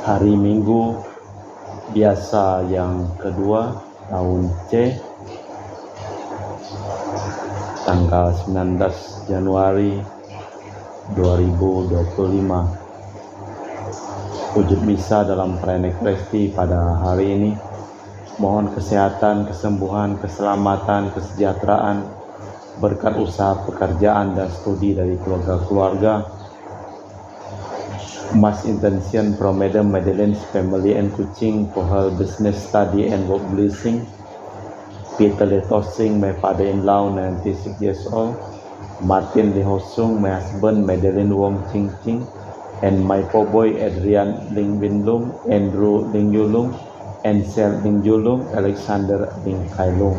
Hari Minggu biasa yang kedua tahun C, tanggal 19 Januari 2025. Wujud misa dalam perayaan Ekaristi pada hari ini. Mohon kesehatan, kesembuhan, keselamatan, kesejahteraan, berkat usaha pekerjaan dan studi dari keluarga-keluarga. Mass intention from Madam Madeleine's family and Kuching for her business study and work blessing. Peter Letosing, my father-in-law, 96 years old. Martin Lihosung, my husband, Madeleine Wong Ching Ching. And my poor boy Adrian Ling Bin Lung, Andrew Ling Yulung, Ansel Ling Julung, Alexander Ling Kailung.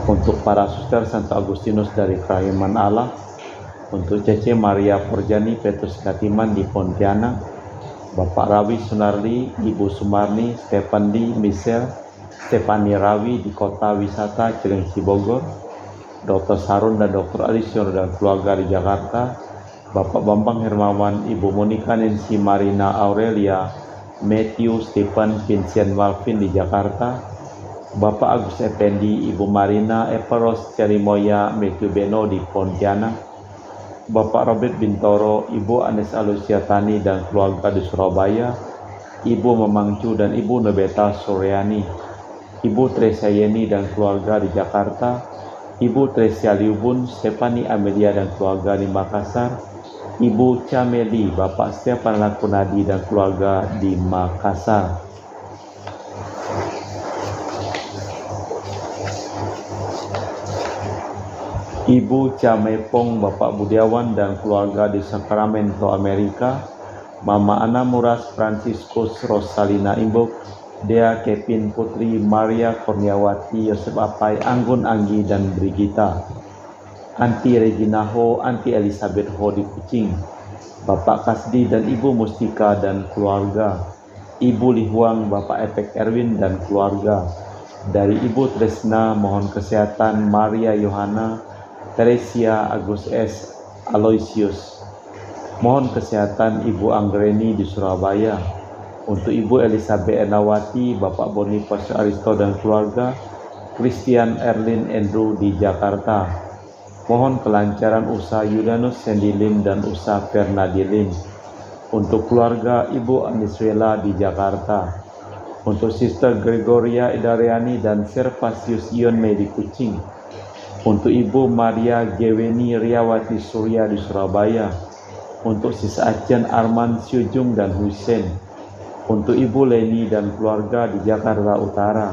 Untuk para suster Santo Agustinus dari Kerahiman Allah, untuk Cece Maria Forjani Petrus Katiman di Pontianak, Bapak Rawi Sunarli, Ibu Sumarni, Stefan Lee, Michelle, Stefani Rawi di Kota Wisata Cilengsi Bogor, Dr. Sarun dan Dr. Alisyor dan keluarga di Jakarta, Bapak Bambang Hermawan, Ibu Monika Nancy Marina Aurelia, Matthew Stephen Vincent Malvin di Jakarta, Bapak Agus Effendi, Ibu Marina Eperos Cerimoya Matthew Beno di Pontianak, Bapak Robert Bintoro, Ibu Anes Alusiatani dan keluarga di Surabaya, Ibu Memangcu dan Ibu Nebeta Suryani, Ibu Tresia Yeni dan keluarga di Jakarta, Ibu Tresia Liubun, Stefani Amelia dan keluarga di Makassar, Ibu Cameli, Bapak Stefan Lakunadi dan keluarga di Makassar. Ibu Camepong, Bapak Budiawan dan keluarga di Sacramento, Amerika, Mama Ana Muras Franciscus Rosalina Imbok, Dea Kevin Putri, Maria Kurniawati, Yosef Apai, Anggun Anggi dan Brigita, Anti Regina Ho, Anti Elizabeth Ho di Kucing, Bapak Kasdi dan Ibu Mustika dan keluarga, Ibu Lihuang, Bapak Epek Erwin dan keluarga. Dari Ibu Tresna mohon kesehatan Maria Yohana, Teresia Agus S. Aloysius. Mohon kesehatan Ibu Anggreni di Surabaya. Untuk Ibu Elizabeth Enawati, Bapak Boniface Aristo dan keluarga, Christian Erlin Andrew di Jakarta. Mohon kelancaran usaha Yudanus Sendilim dan usaha Fernadilim. Untuk keluarga Ibu Aniswela di Jakarta. Untuk Sister Gregoria Idariani dan Servasius Ion Mei di Kucing. Untuk Ibu Maria Geweni Riawati Surya di Surabaya. Untuk Sis Acen Arman Syujung dan Hussein. Untuk Ibu Leni dan keluarga di Jakarta Utara.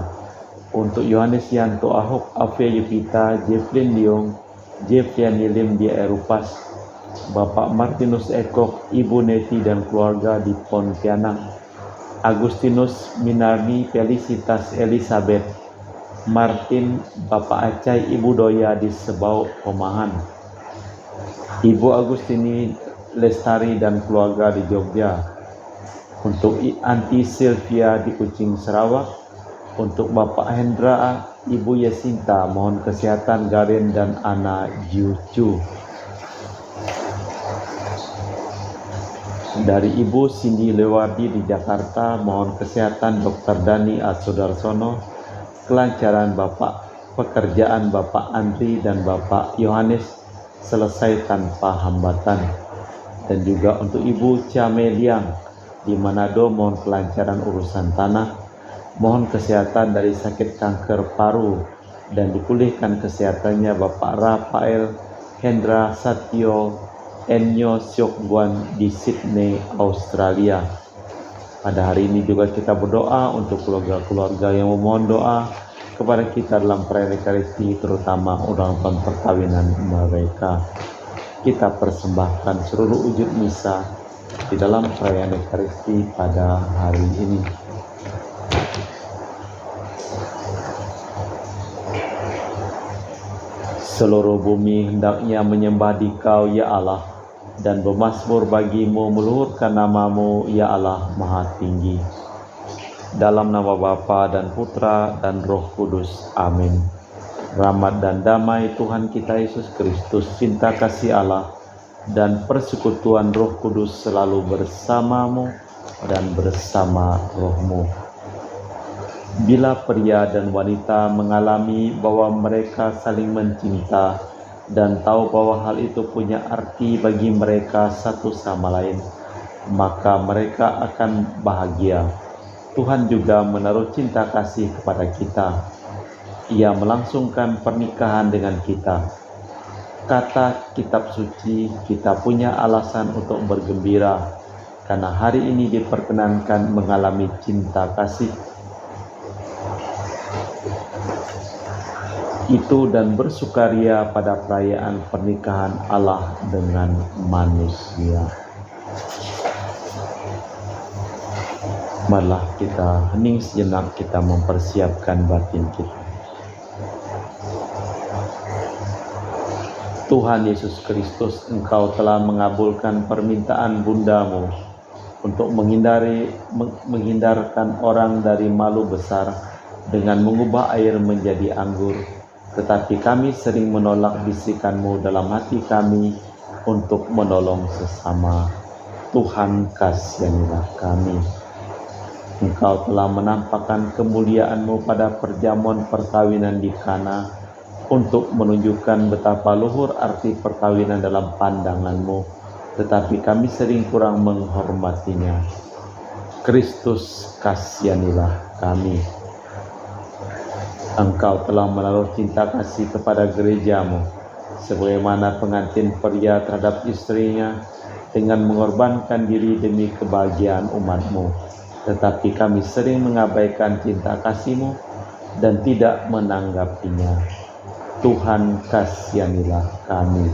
Untuk Yohanes Yanto Ahok, Afia Yupita, Jefflin Liong, Jeffiani Lim di Erupas. Bapak Martinus Ekok, Ibu Neti dan keluarga di Pontianak. Agustinus Minarni Felicitas Elizabeth Martin, Bapak Acai, Ibu Doya di Sebau Komahan, Ibu Agustini Lestari dan keluarga di Jogja. Untuk Anti Sylvia di Kucing Sarawak. Untuk Bapak Hendra, Ibu Yasinta, mohon kesehatan Garin dan Ana Jucu. Dari Ibu Cindy Lewardi di Jakarta, mohon kesehatan Dr. Dani Asudarsono, kelancaran Bapak pekerjaan Bapak Andri dan Bapak Yohanes selesai tanpa hambatan. Dan juga untuk Ibu Cameliang di Manado, mohon kelancaran urusan tanah, mohon kesehatan dari sakit kanker paru dan dipulihkan kesehatannya Bapak Rafael Hendra Satyo Enyo Syokguan di Sydney, Australia. Pada hari ini juga kita berdoa untuk keluarga-keluarga yang memohon doa kepada kita dalam perayaan Ekaristi, terutama ulang-tahun perkawinan mereka. Kita persembahkan seluruh wujud misa di dalam perayaan Ekaristi pada hari ini. Seluruh bumi hendaknya menyembah Dikau, ya Allah, dan bermasmur bagimu, meluhurkan namamu, ya Allah Maha Tinggi. Dalam nama Bapa dan Putra dan Roh Kudus. Amin. Rahmat dan damai Tuhan kita Yesus Kristus, cinta kasih Allah, dan persekutuan Roh Kudus selalu bersamamu dan bersama rohmu. Bila pria dan wanita mengalami bahwa mereka saling mencinta dan tahu bahwa hal itu punya arti bagi mereka satu sama lain, maka mereka akan bahagia. Tuhan juga menaruh cinta kasih kepada kita. Ia melangsungkan pernikahan dengan kita. Kata kitab suci, kita punya alasan untuk bergembira karena hari ini diperkenankan mengalami cinta kasih itu dan bersukaria pada perayaan pernikahan Allah dengan manusia. Marilah kita hening sejenak, kita mempersiapkan batin kita. Tuhan Yesus Kristus, Engkau telah mengabulkan permintaan bundamu untuk menghindarkan orang dari malu besar dengan mengubah air menjadi anggur. Tetapi kami sering menolak bisikan-Mu dalam hati kami untuk menolong sesama. Tuhan, kasihanilah kami. Engkau telah menampakkan kemuliaan-Mu pada perjamuan perkawinan di Kana untuk menunjukkan betapa luhur arti perkawinan dalam pandangan-Mu, tetapi kami sering kurang menghormatinya. Kristus, kasihanilah kami. Engkau telah menaruh cinta kasih kepada gereja-Mu, sebagaimana pengantin pria terhadap istrinya dengan mengorbankan diri demi kebahagiaan umat-Mu. Tetapi kami sering mengabaikan cinta kasih-Mu dan tidak menanggapinya. Tuhan, kasihanilah kami.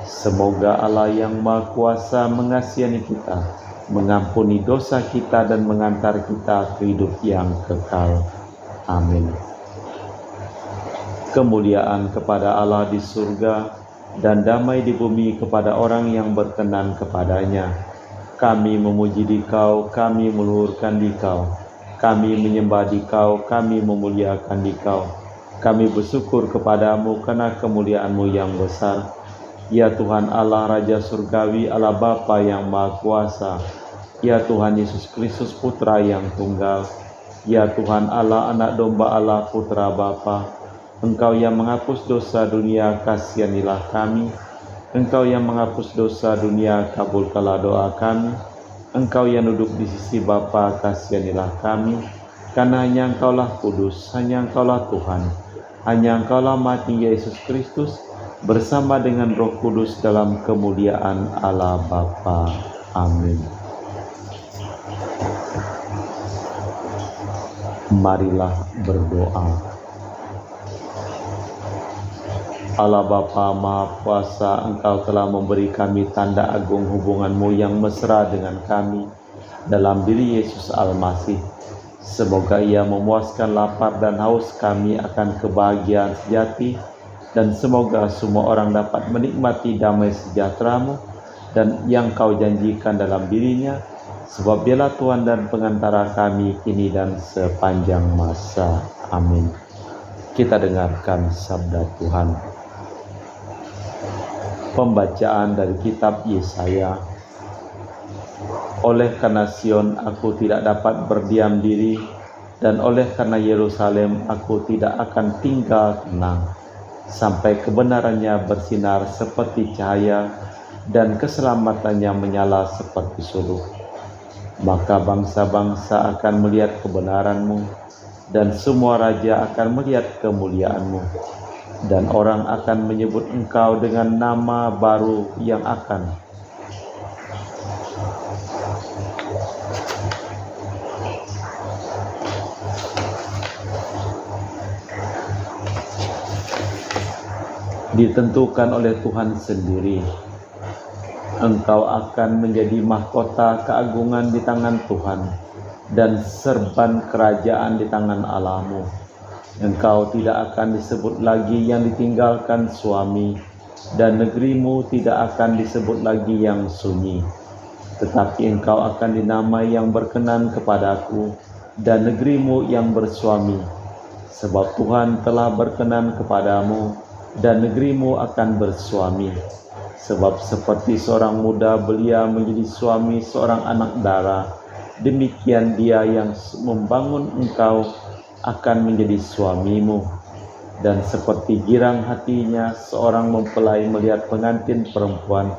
Semoga Allah yang Maha Kuasa mengasihani kita, mengampuni dosa kita dan mengantar kita ke hidup yang kekal. Amin. Kemuliaan kepada Allah di surga dan damai di bumi kepada orang yang berkenan kepadanya. Kami memuji Dikau, kami meluhurkan Dikau, kami menyembah Dikau, kami memuliakan Dikau. Kami bersyukur kepadamu karena kemuliaan-Mu yang besar. Ya Tuhan Allah, Raja Surgawi, Allah Bapa yang Maha Kuasa. Ya Tuhan Yesus Kristus, Putra yang Tunggal. Ya Tuhan Allah, Anak Domba Allah, Putra Bapa. Engkau yang menghapus dosa dunia, kasihanilah kami. Engkau yang menghapus dosa dunia, kabulkanlah doa kami. Engkau yang duduk di sisi Bapa, kasihanilah kami. Karena hanya Engkaulah kudus, hanya Engkaulah Tuhan, hanya Engkaulah Maha Tinggi Yesus Kristus, bersama dengan Roh Kudus dalam kemuliaan Allah Bapa. Amin. Marilah berdoa. Allah Bapa Maha Kuasa, Engkau telah memberi kami tanda agung hubungan-Mu yang mesra dengan kami dalam diri Yesus Al-Masih. Semoga Ia memuaskan lapar dan haus kami akan kebahagiaan sejati, dan semoga semua orang dapat menikmati damai sejahtera-Mu dan yang Kau janjikan dalam dirinya, sebab Dialah Tuhan dan pengantara kami kini dan sepanjang masa. Amin. Kita dengarkan sabda Tuhan. Pembacaan dari kitab Yesaya. Oleh karena Sion aku tidak dapat berdiam diri, dan oleh karena Yerusalem aku tidak akan tinggal tenang, sampai kebenarannya bersinar seperti cahaya, dan keselamatannya menyala seperti suluh. Maka bangsa-bangsa akan melihat kebenaran-Mu, dan semua raja akan melihat kemuliaan-Mu. Dan orang akan menyebut Engkau dengan nama baru yang akan ditentukan oleh Tuhan sendiri. Engkau akan menjadi mahkota keagungan di tangan Tuhan dan serban kerajaan di tangan Allah-Mu. Engkau tidak akan disebut lagi yang ditinggalkan suami, dan negerimu tidak akan disebut lagi yang sunyi. Tetapi engkau akan dinamai yang berkenan kepadaku, dan negerimu yang bersuami. Sebab Tuhan telah berkenan kepadamu, dan negerimu akan bersuami. Sebab seperti seorang muda belia menjadi suami seorang anak dara, demikian dia yang membangun engkau akan menjadi suamimu. Dan seperti girang hatinya seorang mempelai melihat pengantin perempuan,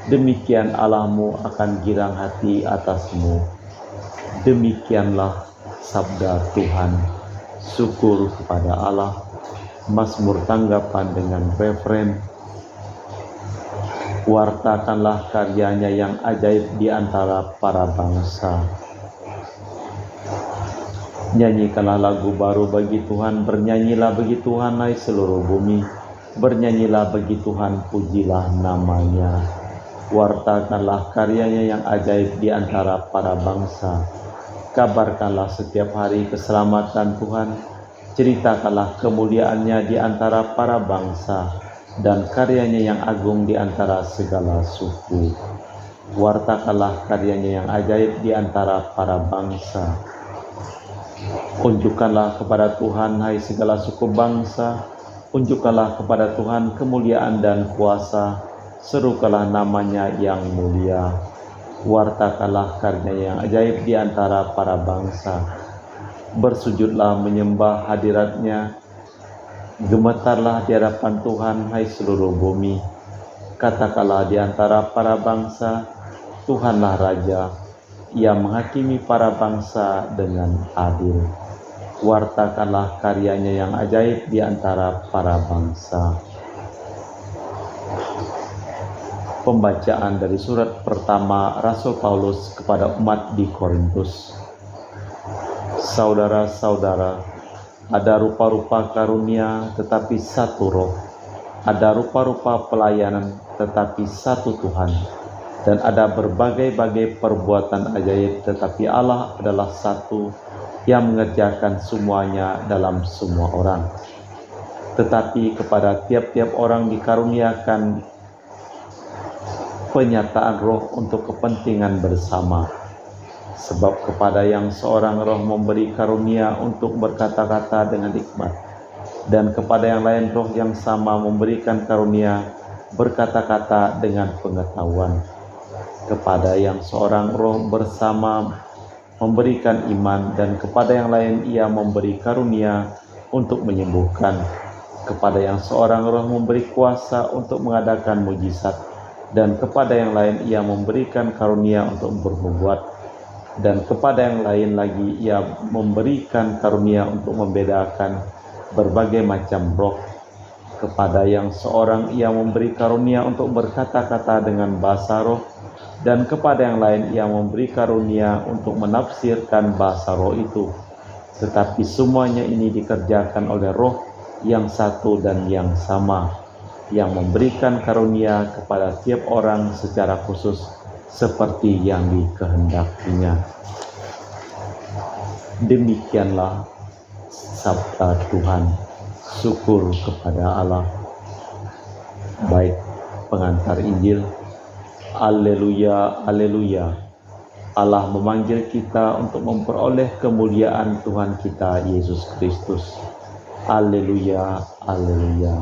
demikian Allahmu akan girang hati atasmu. Demikianlah sabda Tuhan. Syukur kepada Allah. Mazmur tanggapan dengan referen. Wartakanlah karyanya yang ajaib di antara para bangsa. Nyanyikanlah lagu baru bagi Tuhan, bernyanyilah bagi Tuhan hai seluruh bumi, bernyanyilah bagi Tuhan, pujilah namanya. Wartakanlah karyanya yang ajaib di antara para bangsa. Kabarkanlah setiap hari keselamatan Tuhan, ceritakanlah kemuliaannya di antara para bangsa, dan karyanya yang agung di antara segala suku. Wartakanlah karyanya yang ajaib di antara para bangsa. Unjukkanlah kepada Tuhan hai segala suku bangsa, unjukkanlah kepada Tuhan kemuliaan dan kuasa, serukanlah namanya yang mulia. Wartakanlah karyanya yang ajaib di antara para bangsa. Bersujudlah menyembah hadiratnya, gemetarlah di hadapan Tuhan hai seluruh bumi. Katakanlah di antara para bangsa, Tuhanlah Raja, Ia menghakimi para bangsa dengan adil. Wartakanlah karyanya yang ajaib di antara para bangsa. Pembacaan dari surat pertama Rasul Paulus kepada umat di Korintus. Saudara-saudara, ada rupa-rupa karunia tetapi satu roh, ada rupa-rupa pelayanan tetapi satu Tuhan, dan ada berbagai-bagai perbuatan ajaib tetapi Allah adalah satu yang mengerjakan semuanya dalam semua orang. Tetapi kepada tiap-tiap orang dikaruniakan penyataan roh untuk kepentingan bersama. Sebab kepada yang seorang roh memberi karunia untuk berkata-kata dengan hikmat, dan kepada yang lain roh yang sama memberikan karunia berkata-kata dengan pengetahuan. Kepada yang seorang roh bersama memberikan iman, dan kepada yang lain ia memberi karunia untuk menyembuhkan. Kepada yang seorang roh memberi kuasa untuk mengadakan mujizat, dan kepada yang lain ia memberikan karunia untuk bernubuat, dan kepada yang lain lagi ia memberikan karunia untuk membedakan berbagai macam roh. Kepada yang seorang ia memberi karunia untuk berkata-kata dengan bahasa roh, dan kepada yang lain ia memberi karunia untuk menafsirkan bahasa roh itu. Tetapi semuanya ini dikerjakan oleh Roh yang satu dan yang sama, yang memberikan karunia kepada tiap orang secara khusus seperti yang dikehendakinya. Demikianlah sabda Tuhan. Syukur kepada Allah. Baik pengantar Injil. Haleluya, haleluya. Allah memanggil kita untuk memperoleh kemuliaan Tuhan kita Yesus Kristus. Haleluya, haleluya.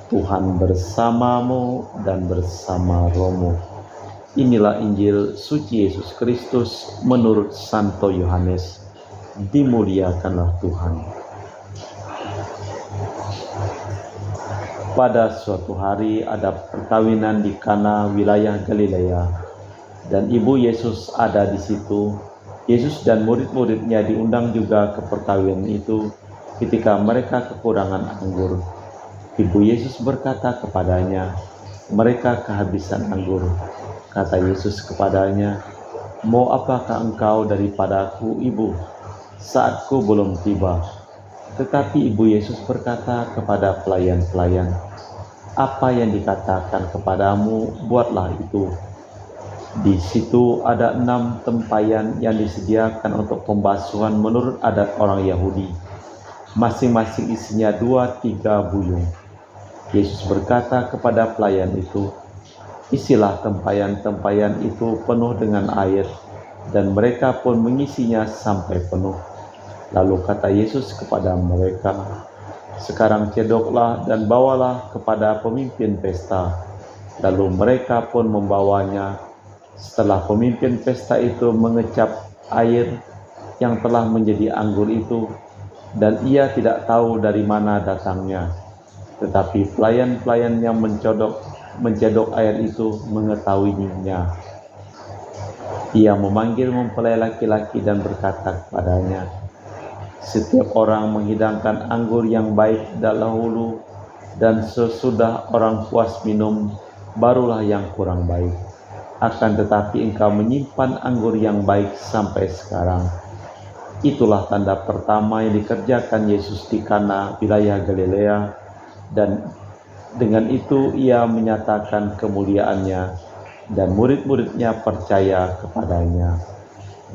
Tuhan bersamamu dan bersama rohmu. Inilah Injil suci Yesus Kristus menurut Santo Yohanes. Dimuliakanlah Tuhan. Pada suatu hari ada perkawinan di Kana, wilayah Galilea, dan ibu Yesus ada di situ. Yesus dan murid-muridnya diundang juga ke perkawinan itu ketika mereka kekurangan anggur. Ibu Yesus berkata kepadanya, "Mereka kehabisan anggur." Kata Yesus kepadanya, "Mau apakah engkau daripadaku, ibu? Saatku belum tiba." Tetapi ibu Yesus berkata kepada pelayan-pelayan, "Apa yang dikatakan kepadamu, buatlah itu." Di situ ada 6 tempayan yang disediakan untuk pembasuhan menurut adat orang Yahudi. Masing-masing isinya 2-3 buyung. Yesus berkata kepada pelayan itu, "Isilah tempayan-tempayan itu penuh dengan air," dan mereka pun mengisinya sampai penuh. Lalu kata Yesus kepada mereka, "Sekarang cedoklah dan bawalah kepada pemimpin pesta." Lalu mereka pun membawanya. Setelah pemimpin pesta itu mengecap air yang telah menjadi anggur itu, dan ia tidak tahu dari mana datangnya. Tetapi pelayan-pelayan yang mencedok air itu mengetahuinya. Ia memanggil mempelai laki-laki dan berkata kepadanya, "Setiap orang menghidangkan anggur yang baik dahulu, dan sesudah orang puas minum, barulah yang kurang baik. Akan tetapi engkau menyimpan anggur yang baik sampai sekarang." Itulah tanda pertama yang dikerjakan Yesus di Kana, wilayah Galilea, dan dengan itu ia menyatakan kemuliaannya, dan murid-muridnya percaya kepadanya.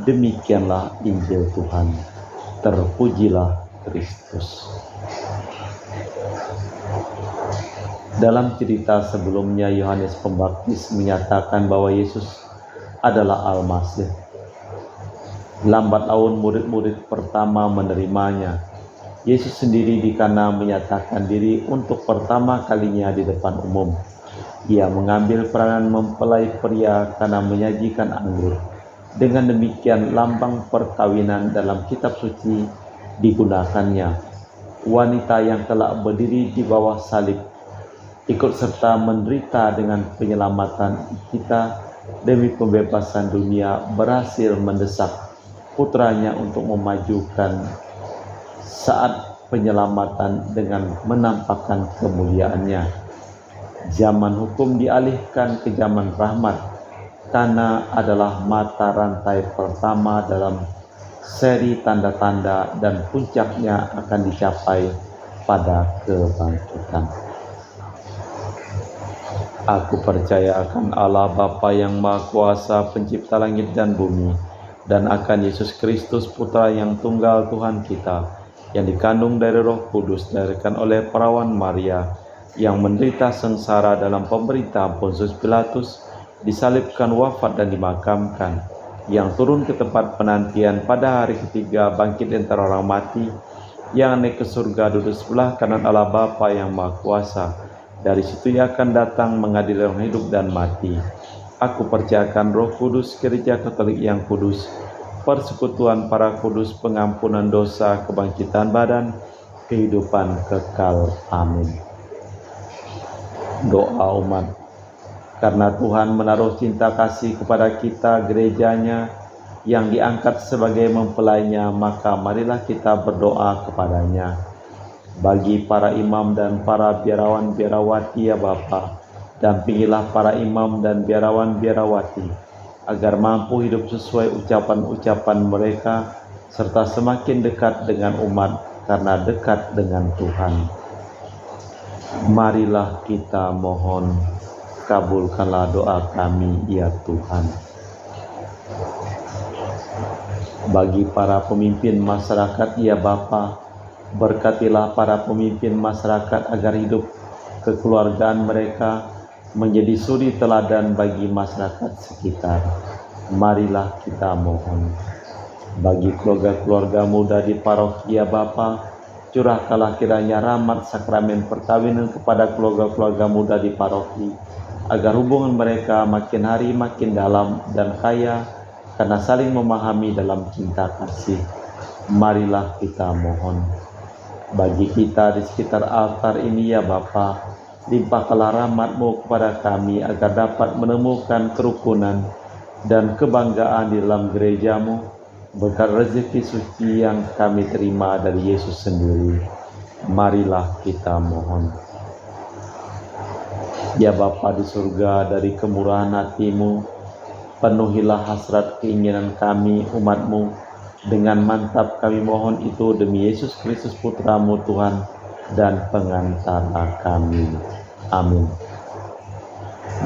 Demikianlah Injil Tuhan. Terpujilah Kristus. Dalam cerita sebelumnya, Yohanes Pembaptis menyatakan bahwa Yesus adalah Al-Masih. Lambat laun murid-murid pertama menerimanya. Yesus sendiri di Kana menyatakan diri untuk pertama kalinya di depan umum. Ia mengambil peranan mempelai pria karena menyajikan anggur. Dengan demikian lambang perkawinan dalam kitab suci digunakannya. Wanita yang telah berdiri di bawah salib ikut serta menderita dengan penyelamatan kita demi pembebasan dunia, berhasil mendesak putranya untuk memajukan saat penyelamatan dengan menampakkan kemuliaannya. Zaman hukum dialihkan ke zaman rahmat. Kana adalah mata rantai pertama dalam seri tanda-tanda, dan puncaknya akan dicapai pada kebangkitan. Aku percaya akan Allah Bapa yang Maha Kuasa, pencipta langit dan bumi, dan akan Yesus Kristus, Putra yang tunggal Tuhan kita, yang dikandung dari Roh Kudus, dilahirkan oleh perawan Maria, yang menderita sengsara dalam pemerintahan Pontius Pilatus, disalibkan, wafat dan dimakamkan, yang turun ke tempat penantian, pada hari ketiga bangkit antara orang mati, yang naik ke surga, duduk sebelah kanan Allah Bapa yang Maha Kuasa. Dari situ ia akan datang mengadili orang hidup dan mati. Aku percayakan Roh Kudus, Gereja Katolik yang kudus, persekutuan para kudus, pengampunan dosa, kebangkitan badan, kehidupan kekal. Amin. Doa umat. Karena Tuhan menaruh cinta kasih kepada kita, gerejanya, yang diangkat sebagai mempelainya, maka marilah kita berdoa kepadanya. Bagi para imam dan para biarawan-biarawati, ya Bapa, dampingilah para imam dan biarawan-biarawati agar mampu hidup sesuai ucapan-ucapan mereka, serta semakin dekat dengan umat karena dekat dengan Tuhan. Marilah kita mohon, kabulkanlah doa kami, ya Tuhan. Bagi para pemimpin masyarakat, ya Bapa, berkatilah para pemimpin masyarakat agar hidup kekeluargaan mereka menjadi suri teladan bagi masyarakat sekitar. Marilah kita mohon. Bagi keluarga-keluarga muda di paroki, ya Bapa, curahkanlah kiranya rahmat sakramen perkawinan kepada keluarga-keluarga muda di paroki, agar hubungan mereka makin hari makin dalam dan kaya karena saling memahami dalam cinta kasih. Marilah kita mohon. Bagi kita di sekitar altar ini, ya Bapa, limpahkanlah rahmat-Mu kepada kami agar dapat menemukan kerukunan dan kebanggaan di dalam gereja-Mu berkat rezeki suci yang kami terima dari Yesus sendiri. Marilah kita mohon. Ya Bapa di surga, dari kemurahan hati-Mu, penuhilah hasrat keinginan kami, umat-Mu. Dengan mantap kami mohon itu demi Yesus Kristus, Putra-Mu Tuhan dan pengantara kami. Amin.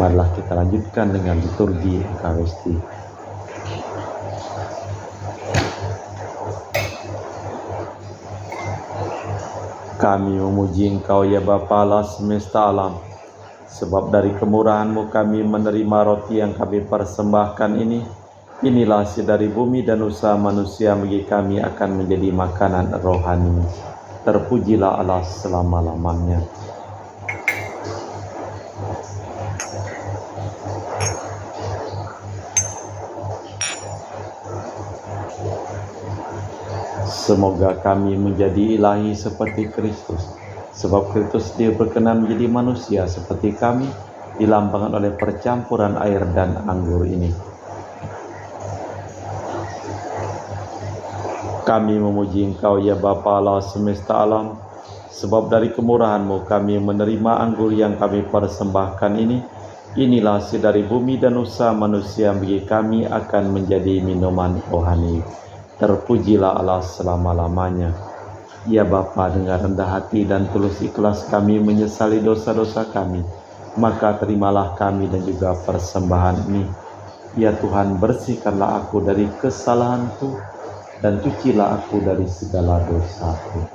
Marilah kita lanjutkan dengan liturgi Ekaristi. Kami memuji Engkau, ya Bapa Allah semesta alam, sebab dari kemurahan-Mu kami menerima roti yang kami persembahkan ini. Inilah hasil dari bumi dan usaha manusia bagi kami akan menjadi makanan rohani. Terpujilah Allah selama-lamanya. Semoga kami menjadi ilahi seperti Kristus, sebab Kristus dia berkenan menjadi manusia seperti kami, dilambangkan oleh percampuran air dan anggur ini. Kami memuji Engkau ya Bapa Allah semesta alam, sebab dari kemurahan-Mu kami menerima anggur yang kami persembahkan ini. Inilah hasil dari bumi dan usaha manusia bagi kami akan menjadi minuman rohani. Terpujilah Allah selama-lamanya. Ya Bapa, dengan rendah hati dan tulus ikhlas kami menyesali dosa-dosa kami, maka terimalah kami dan juga persembahan ini. Ya Tuhan, bersihkanlah aku dari kesalahanku dan cucilah aku dari segala dosaku.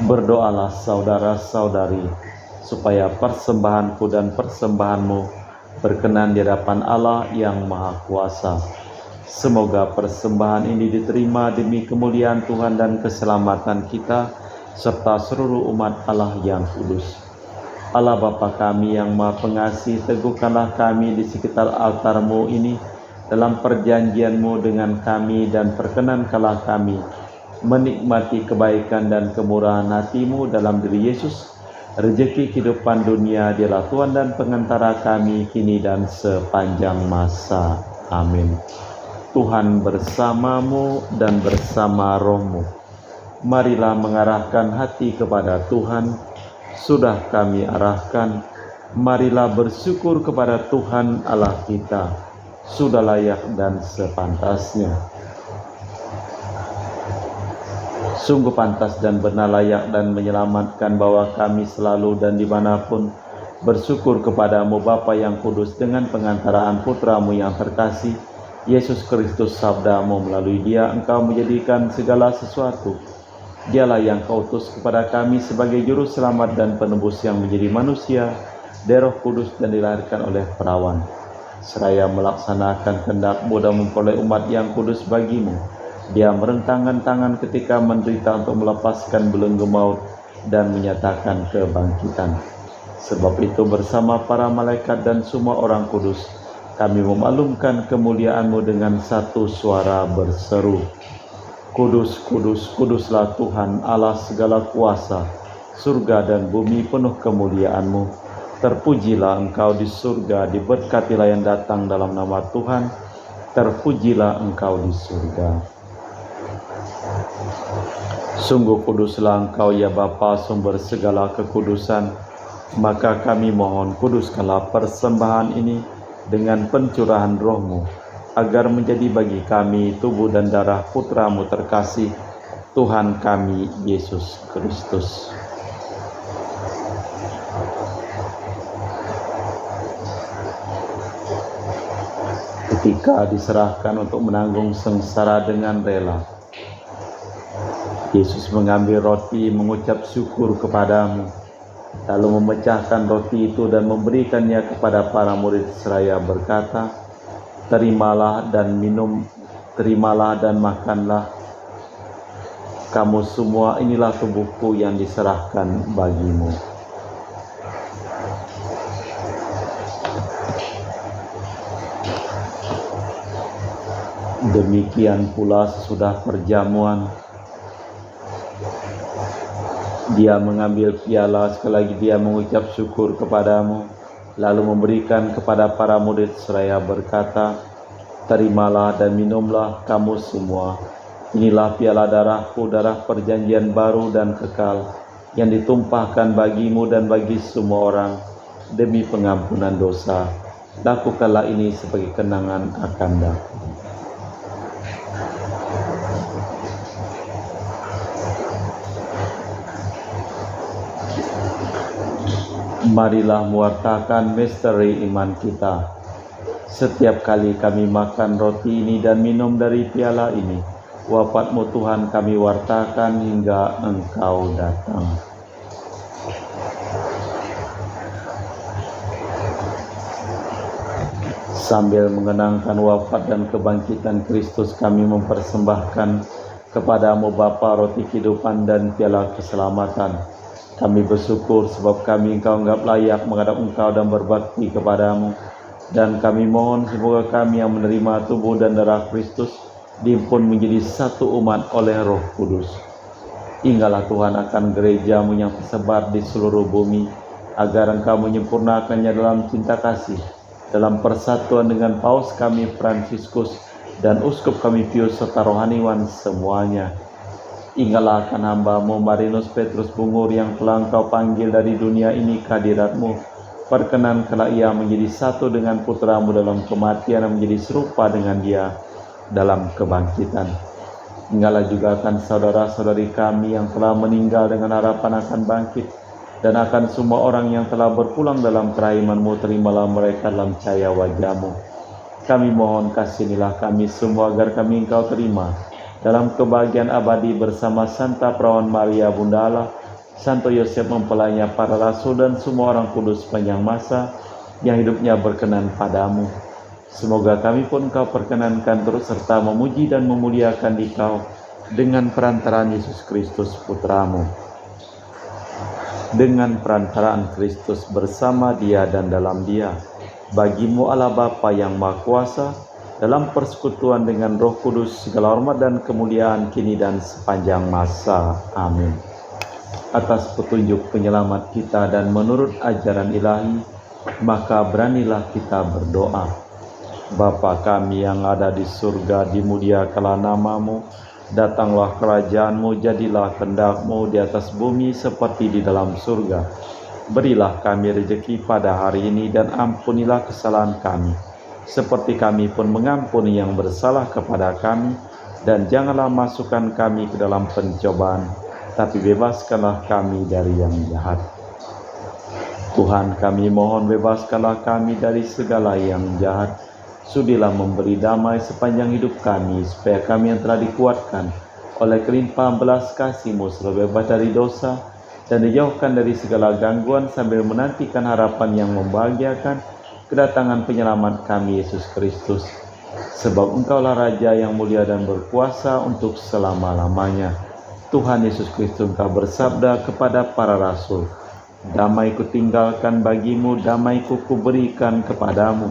Berdoalah saudara-saudari, supaya persembahanku dan persembahanmu berkenan di hadapan Allah yang Maha Kuasa. Semoga persembahan ini diterima demi kemuliaan Tuhan dan keselamatan kita, serta seluruh umat Allah yang kudus. Allah Bapa kami yang Maha Pengasih, teguhkanlah kami di sekitar altar-Mu ini dalam perjanjian-Mu dengan kami, dan perkenankanlah kami menikmati kebaikan dan kemurahan hati-Mu dalam diri Yesus. Rezeki kehidupan dunia dialah Tuhan dan pengantara kami kini dan sepanjang masa. Amin. Tuhan bersamamu dan bersama rohmu. Marilah mengarahkan hati kepada Tuhan. Sudah kami arahkan, marilah bersyukur kepada Tuhan Allah kita. Sudah layak dan sepantasnya. Sungguh pantas dan benar, layak dan menyelamatkan bahwa kami selalu dan dimanapun bersyukur kepadamu Bapa yang kudus, dengan pengantaraan Putramu yang terkasih, Yesus Kristus. Sabdamu, melalui Dia Engkau menjadikan segala sesuatu. Dialah yang Kau utus kepada kami sebagai juru selamat dan penebus yang menjadi manusia dari Roh Kudus dan dilahirkan oleh perawan. Seraya melaksanakan kehendak-Mu dan memperoleh umat yang kudus bagimu, Dia merentangkan tangan ketika menderita untuk melepaskan belenggu maut dan menyatakan kebangkitan. Sebab itu bersama para malaikat dan semua orang kudus, kami memaklumkan kemuliaan-Mu dengan satu suara berseru, Kudus, kudus, kuduslah Tuhan Allah segala kuasa, surga dan bumi penuh kemuliaan-Mu. Terpujilah Engkau di surga, diberkatilah yang datang dalam nama Tuhan, terpujilah Engkau di surga. Sungguh kuduslah Engkau ya Bapa, sumber segala kekudusan. Maka kami mohon, kuduskanlah persembahan ini dengan pencurahan Roh-Mu, agar menjadi bagi kami tubuh dan darah Putra-Mu terkasih, Tuhan kami Yesus Kristus. Ketika diserahkan untuk menanggung sengsara dengan rela, Yesus mengambil roti, mengucap syukur kepadamu, lalu memecahkan roti itu dan memberikannya kepada para murid seraya berkata, Terimalah dan minum, terimalah dan makanlah kamu semua, inilah tubuhku yang diserahkan bagimu. Demikian pula sesudah perjamuan, Dia mengambil piala, sekali lagi Dia mengucap syukur kepadamu, lalu memberikan kepada para murid seraya berkata, Terimalah dan minumlah kamu semua, inilah piala darahku, darah perjanjian baru dan kekal, yang ditumpahkan bagimu dan bagi semua orang demi pengampunan dosa. Lakukanlah ini sebagai kenangan akan aku. Marilah mewartakan misteri iman kita. Setiap kali kami makan roti ini dan minum dari piala ini, wafat-Mu Tuhan kami wartakan hingga Engkau datang. Sambil mengenangkan wafat dan kebangkitan Kristus, kami mempersembahkan kepada-Mu Bapa roti kehidupan dan piala keselamatan. Kami bersyukur sebab kami Engkau anggap layak menghadap Engkau dan berbakti kepadamu. Dan kami mohon semoga kami yang menerima tubuh dan darah Kristus dihimpun menjadi satu umat oleh Roh Kudus. Ingatlah Tuhan akan gereja-Mu yang tersebar di seluruh bumi, agar Engkau menyempurnakannya dalam cinta kasih, dalam persatuan dengan Paus kami Fransiskus dan Uskup kami Pius serta rohaniwan semuanya. Ingatlah akan hamba-Mu Marinus Petrus Bungur yang telah Engkau panggil dari dunia ini ke hadirat-Mu. Perkenankanlah ia menjadi satu dengan putra-Mu dalam kematian dan menjadi serupa dengan Dia dalam kebangkitan. Ingatlah juga akan saudara-saudari kami yang telah meninggal dengan harapan akan bangkit, dan akan semua orang yang telah berpulang dalam kerahiman-Mu, terimalah mereka dalam cahaya wajah-Mu. Kami mohon kasihanilah kami semua agar kami Engkau terima dalam kebahagiaan abadi bersama Santa Perawan Maria Bunda Allah, Santo Yosef mempelainya para rasul dan semua orang kudus sepanjang masa yang hidupnya berkenan padamu. Semoga kami pun Engkau perkenankan terus serta memuji dan memuliakan Dikau dengan perantaraan Yesus Kristus Putra-Mu. Dengan perantaraan Kristus bersama Dia dan dalam Dia, bagi-Mu Allah Bapa yang Maha Kuasa, dalam persekutuan dengan Roh Kudus, segala hormat dan kemuliaan kini dan sepanjang masa. Amin. Atas petunjuk penyelamat kita dan menurut ajaran ilahi, maka beranilah kita berdoa. Bapa kami yang ada di surga, dimuliakanlah nama-Mu, datanglah kerajaan-Mu, jadilah kehendak-Mu di atas bumi seperti di dalam surga. Berilah kami rezeki pada hari ini dan ampunilah kesalahan kami, seperti kami pun mengampuni yang bersalah kepada kami, dan janganlah masukkan kami ke dalam pencobaan, tapi bebaskanlah kami dari yang jahat. Tuhan, kami mohon bebaskanlah kami dari segala yang jahat. Sudilah memberi damai sepanjang hidup kami, supaya kami yang telah dikuatkan oleh kelimpahan belas kasih-Mu selalu bebas dari dosa dan dijauhkan dari segala gangguan, sambil menantikan harapan yang membahagiakan kedatangan penyelamat kami Yesus Kristus. Sebab Engkaulah Raja yang mulia dan berkuasa untuk selama-lamanya. Tuhan Yesus Kristus, Engkau bersabda kepada para rasul, "Damai kutinggalkan bagimu, damai kuberikan kepadamu.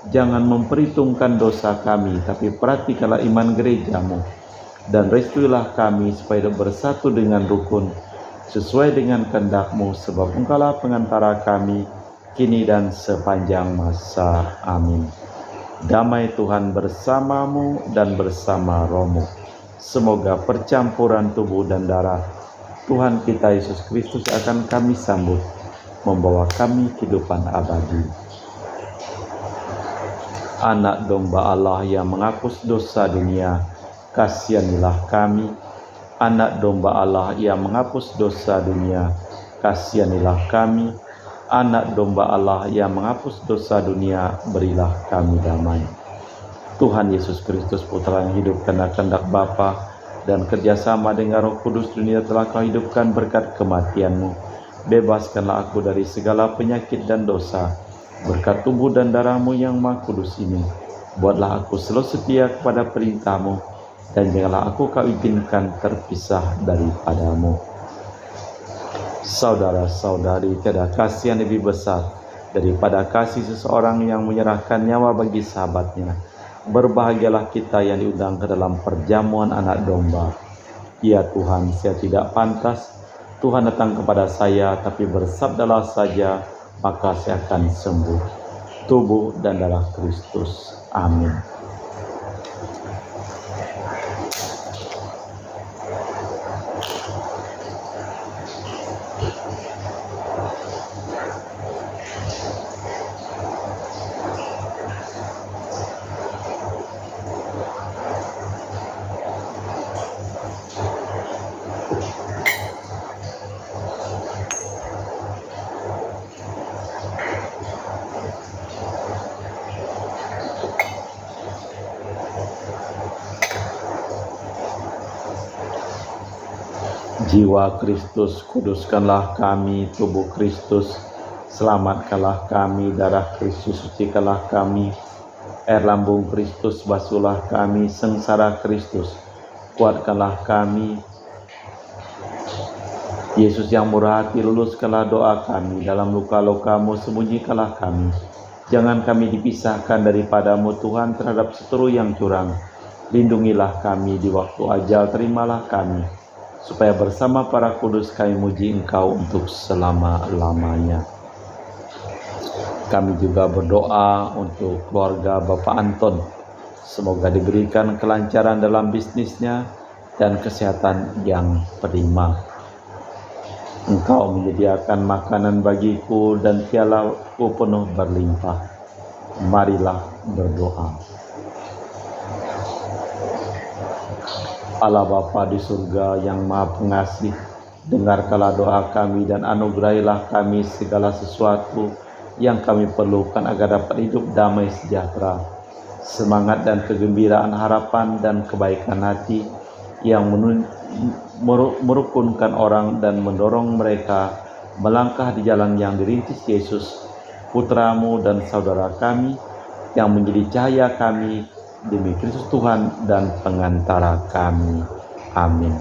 Jangan memperhitungkan dosa kami, tapi perhatikanlah iman gereja-Mu. Dan restuilah kami supaya bersatu dengan rukun, sesuai dengan kehendak-Mu, sebab Engkaulah pengantara kami, kini dan sepanjang masa. Amin." Damai Tuhan bersamamu dan bersama rohmu. Semoga percampuran tubuh dan darah Tuhan kita Yesus Kristus akan kami sambut, membawa kami kehidupan abadi. Anak domba Allah yang menghapus dosa dunia, kasihanilah kami. Anak domba Allah yang menghapus dosa dunia, kasihanilah kami. Anak domba Allah yang menghapus dosa dunia, berilah kami damai. Tuhan Yesus Kristus, Putra yang hidup karena kehendak Bapa dan kerjasama dengan Roh Kudus, dunia telah Kau hidupkan berkat kematian-Mu. Bebaskanlah aku dari segala penyakit dan dosa, berkat tubuh dan darah-Mu yang Maha Kudus ini. Buatlah aku selalu setia kepada perintah-Mu, dan janganlah aku Kau izinkan terpisah daripada-Mu. Saudara-saudari, tiada kasih yang lebih besar daripada kasih seseorang yang menyerahkan nyawa bagi sahabatnya. Berbahagialah kita yang diundang ke dalam perjamuan anak domba. Ya Tuhan, saya tidak pantas Tuhan datang kepada saya, tapi bersabdalah saja, maka saya akan sembuh. Tubuh dan darah Kristus. Amin. Jiwa Kristus, kuduskanlah kami. Tubuh Kristus, selamatkanlah kami. Darah Kristus, sucikanlah kami. Air lambung Kristus, basuhlah kami. Sengsara Kristus, kuatkanlah kami. Yesus yang murah hati, luluskanlah doa kami. Dalam luka-lukamu sembunyikanlah kami. Jangan kami dipisahkan daripadamu Tuhan terhadap seteru yang curang. Lindungilah kami di waktu ajal, terimalah kami, supaya bersama para kudus kami muji Engkau untuk selama-lamanya. Kami juga berdoa untuk keluarga Bapak Anton. Semoga diberikan kelancaran dalam bisnisnya dan kesehatan yang prima. Engkau menyediakan makanan bagiku dan pialaku penuh berlimpah. Marilah berdoa. Allah Bapa di surga yang Maha Pengasih, dengarkanlah doa kami dan anugerahilah kami segala sesuatu yang kami perlukan agar dapat hidup damai sejahtera, semangat dan kegembiraan, harapan dan kebaikan hati yang merukunkan orang dan mendorong mereka melangkah di jalan yang dirintis Yesus, Putramu dan saudara kami, yang menjadi cahaya kami demi Kristus Tuhan dan pengantara kami. Amin.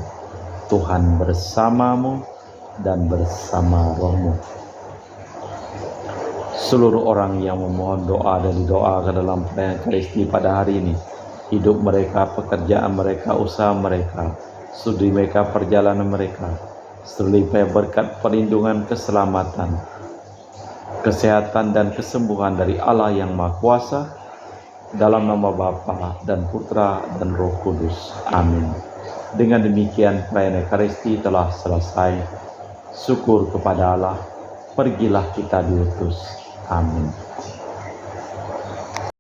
Tuhan bersamamu dan bersama rohmu. Seluruh orang yang memohon doa dan didoakan dalam perayaan Ekaristi pada hari ini, hidup mereka, pekerjaan mereka, usaha mereka, studi mereka, perjalanan mereka, selimpah berkat perlindungan, keselamatan, kesehatan dan kesembuhan dari Allah yang Maha Kuasa, dalam nama Bapa dan Putra dan Roh Kudus. Amin. Dengan demikian perayaan Ekaristi telah selesai. Syukur kepada Allah. Pergilah kita diutus. Amin.